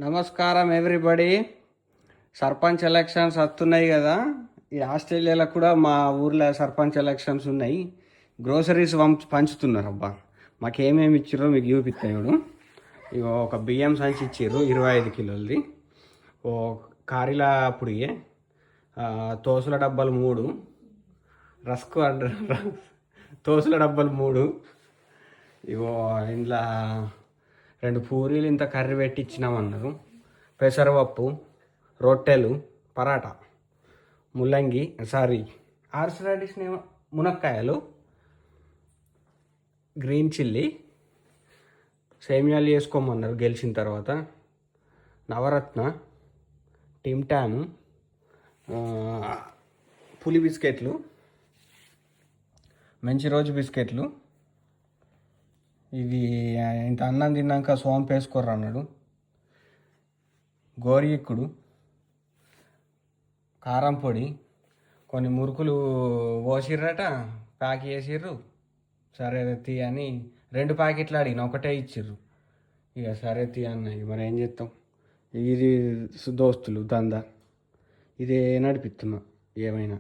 నమస్కారం everybody. Sarpanch elections వస్తున్నాయి కదా. ఈ ఆస్ట్రేలియాలో కూడా మా ఊర్లో సర్పంచ్ ఎలక్షన్స్ ఉన్నాయి. గ్రోసరీస్ పంచుతున్నారు. అబ్బా మాకేమేమి ఇచ్చారో మీకు చూపిస్తాడు. ఇగో ఒక బియ్యం సంచి ఇచ్చారు 25 కిలోలది. ఓ కారీల పొడిగే, తోసుల డబ్బాలు 3, రస్కు తోసుల డబ్బాలు 3. ఇగో ఇంట్లో 2 పూరీలు ఇంత కర్రీ పెట్టి ఇచ్చినామన్నారు. పెసరపప్పు, రొట్టెలు, పరాటా, ముల్లంగి హార్స్ రాడిష్ మునక్కాయలు, గ్రీన్ చిల్లీ, సేమియాలు చేసుకోమన్నారు గెలిచిన తర్వాత, నవరత్న, టిమ్ టామ్, పులి బిస్కెట్లు, మంచి రోజు బిస్కెట్లు. ఇవి ఇంత అన్నం తిన్నాక సోంపు వేసుకోర్రు అన్నాడు. గోరియక్కుడు, కారం పొడి, కొన్ని మురుకులు పోసిర్రట, ప్యాక్ చేసిర్రు. సరే తీ అని 2 ప్యాకెట్లు అడిగిన, ఒకటే ఇచ్చిర్రు. ఇక సరే తీ అన్నది. మరి ఏం చేస్తాం, ఇది దోస్తులు దందా, ఇదే నడిపిస్తున్నా ఏమైనా.